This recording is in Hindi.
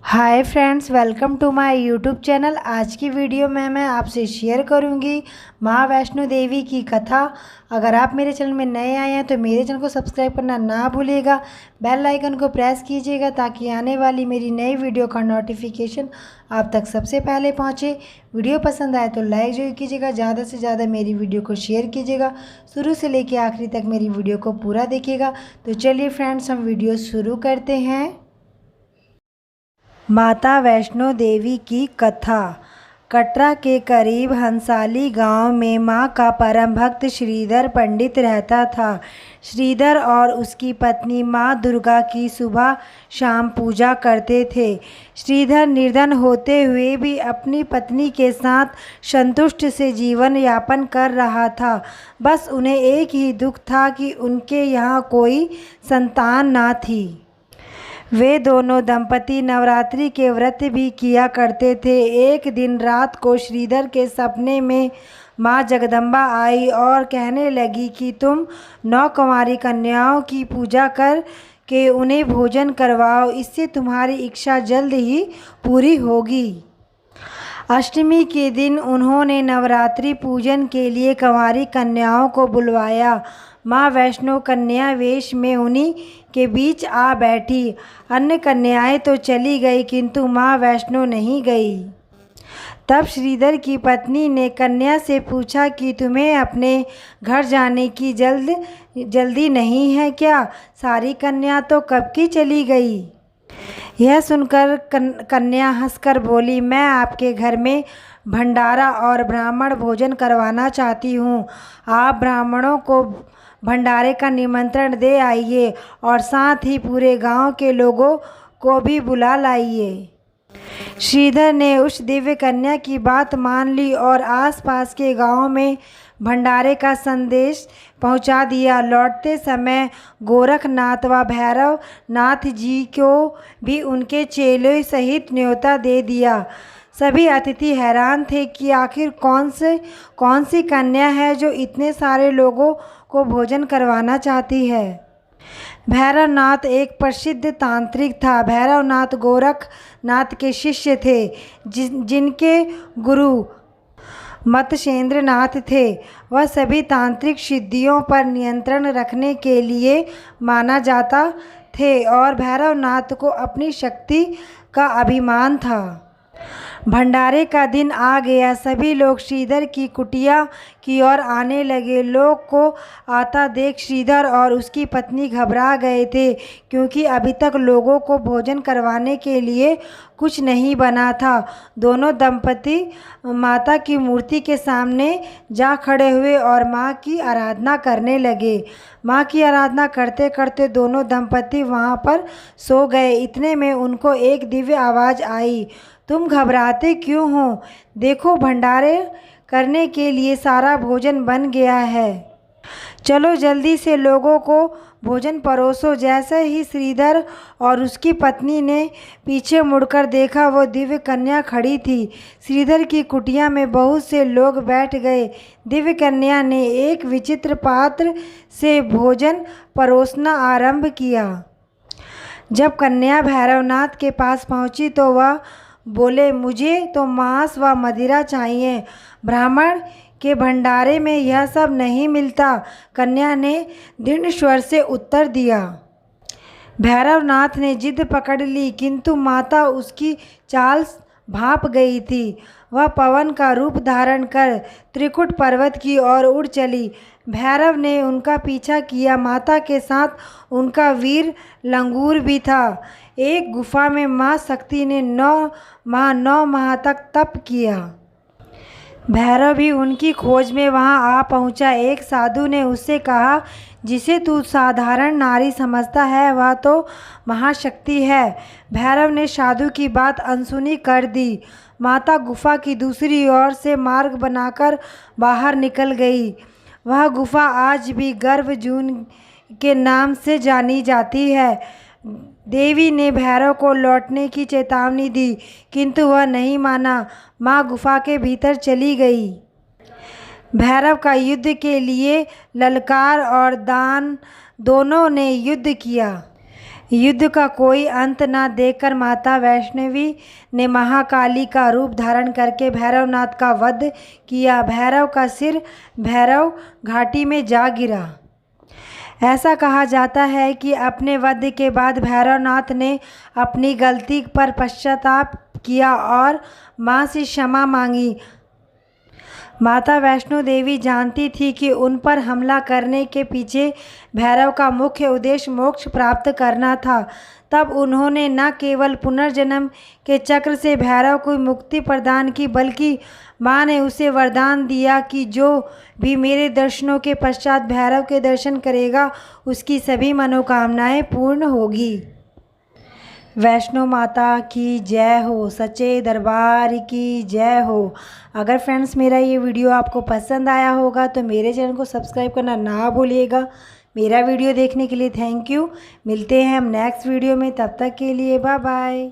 Hi friends, welcome to my YouTube channel. आज की वीडियो में मैं आपसे शेयर करूंगी माँ वैष्णो देवी की कथा। अगर आप मेरे चैनल में नए आए हैं तो मेरे चैनल को सब्सक्राइब करना ना भूलिएगा। बेल आइकन को प्रेस कीजिएगा ताकि आने वाली मेरी नई वीडियो का नोटिफिकेशन आप तक सबसे पहले पहुंचे। वीडियो पसंद आए तो लाइक जरूर कीजिएगा, ज़्यादा से ज़्यादा मेरी वीडियो को शेयर कीजिएगा। शुरू से लेकर आखिरी तक मेरी वीडियो को पूरा देखिएगा। तो चलिए फ्रेंड्स, हम वीडियो शुरू करते हैं। माता वैष्णो देवी की कथा। कटरा के करीब हंसाली गांव में मां का परम भक्त श्रीधर पंडित रहता था। श्रीधर और उसकी पत्नी मां दुर्गा की सुबह शाम पूजा करते थे। श्रीधर निर्धन होते हुए भी अपनी पत्नी के साथ संतुष्ट से जीवन यापन कर रहा था। बस उन्हें एक ही दुख था कि उनके यहाँ कोई संतान ना थी। वे दोनों दंपति नवरात्रि के व्रत भी किया करते थे। एक दिन रात को श्रीधर के सपने में माँ जगदम्बा आई और कहने लगी कि तुम 9 कुंवारी कन्याओं की पूजा कर के उन्हें भोजन करवाओ, इससे तुम्हारी इच्छा जल्द ही पूरी होगी। अष्टमी के दिन उन्होंने नवरात्रि पूजन के लिए कुंवारी कन्याओं को बुलवाया। माँ वैष्णो कन्या वेश में उन्हीं के बीच आ बैठी। अन्य कन्याएं तो चली गई किंतु माँ वैष्णो नहीं गई। तब श्रीधर की पत्नी ने कन्या से पूछा कि तुम्हें अपने घर जाने की जल्दी नहीं है क्या? सारी कन्या तो कब की चली गई। यह सुनकर कन्या हंसकर बोली, मैं आपके घर में भंडारा और ब्राह्मण भोजन करवाना चाहती हूँ। आप ब्राह्मणों को भंडारे का निमंत्रण दे आइए और साथ ही पूरे गांव के लोगों को भी बुला लाइए। श्रीधर ने उस दिव्य कन्या की बात मान ली और आसपास के गांव में भंडारे का संदेश पहुंचा दिया। लौटते समय गोरखनाथ व भैरव नाथ जी को भी उनके चेलों सहित न्योता दे दिया। सभी अतिथि हैरान थे कि आखिर कौन सी कन्या है जो इतने सारे लोगों को भोजन करवाना चाहती है। भैरवनाथ एक प्रसिद्ध तांत्रिक था। भैरवनाथ गोरखनाथ के शिष्य थे, जिनके गुरु मत्स्येंद्र नाथ थे। वह सभी तांत्रिक सिद्धियों पर नियंत्रण रखने के लिए माना जाता थे और भैरवनाथ को अपनी शक्ति का अभिमान था। भंडारे का दिन आ गया। सभी लोग श्रीधर की कुटिया की ओर आने लगे। लोग को आता देख श्रीधर और उसकी पत्नी घबरा गए थे, क्योंकि अभी तक लोगों को भोजन करवाने के लिए कुछ नहीं बना था। दोनों दंपति माता की मूर्ति के सामने जा खड़े हुए और माँ की आराधना करने लगे। माँ की आराधना करते करते दोनों दंपति वहाँ पर सो गए। इतने में उनको एक दिव्य आवाज़ आई, तुम घबराते क्यों हो? देखो, भंडारे करने के लिए सारा भोजन बन गया है। चलो जल्दी से लोगों को भोजन परोसो। जैसे ही श्रीधर और उसकी पत्नी ने पीछे मुड़कर देखा, वो दिव्य कन्या खड़ी थी। श्रीधर की कुटिया में बहुत से लोग बैठ गए। दिव्य कन्या ने एक विचित्र पात्र से भोजन परोसना आरंभ किया। जब कन्या भैरवनाथ के पास पहुंची तो वह बोले, मुझे तो मांस व मदिरा चाहिए। ब्राह्मण के भंडारे में यह सब नहीं मिलता, कन्या ने दृढ़ स्वर से उत्तर दिया। भैरवनाथ ने जिद पकड़ ली, किंतु माता उसकी चाल भांप गई थी। वह पवन का रूप धारण कर त्रिकुट पर्वत की ओर उड़ चली। भैरव ने उनका पीछा किया। माता के साथ उनका वीर लंगूर भी था। एक गुफा में माँ शक्ति ने 9 माह तक तप किया। भैरव भी उनकी खोज में वहां आ पहुंचा। एक साधु ने उससे कहा, जिसे तू साधारण नारी समझता है वह तो महाशक्ति है। भैरव ने साधु की बात अनसुनी कर दी। माता गुफा की दूसरी ओर से मार्ग बनाकर बाहर निकल गई। वह गुफा आज भी गर्भजून के नाम से जानी जाती है। देवी ने भैरव को लौटने की चेतावनी दी, किंतु वह नहीं माना। माँ गुफा के भीतर चली गई। भैरव का युद्ध के लिए ललकार और दान दोनों ने युद्ध किया। युद्ध का कोई अंत न देखकर माता वैष्णवी ने महाकाली का रूप धारण करके भैरवनाथ का वध किया। भैरव का सिर भैरव घाटी में जा गिरा। ऐसा कहा जाता है कि अपने वध के बाद भैरवनाथ ने अपनी गलती पर पश्चाताप किया और मां से क्षमा मांगी। माता वैष्णो देवी जानती थी कि उन पर हमला करने के पीछे भैरव का मुख्य उद्देश्य मोक्ष प्राप्त करना था। तब उन्होंने न केवल पुनर्जन्म के चक्र से भैरव को मुक्ति प्रदान की, बल्कि मां ने उसे वरदान दिया कि जो भी मेरे दर्शनों के पश्चात भैरव के दर्शन करेगा उसकी सभी मनोकामनाएं पूर्ण होगी। वैष्णो माता की जय हो, सच्चे दरबार की जय हो। अगर फ्रेंड्स मेरा ये वीडियो आपको पसंद आया होगा तो मेरे चैनल को सब्सक्राइब करना ना भूलिएगा। मेरा वीडियो देखने के लिए थैंक यू। मिलते हैं हम नेक्स्ट वीडियो में, तब तक के लिए बाय बाय।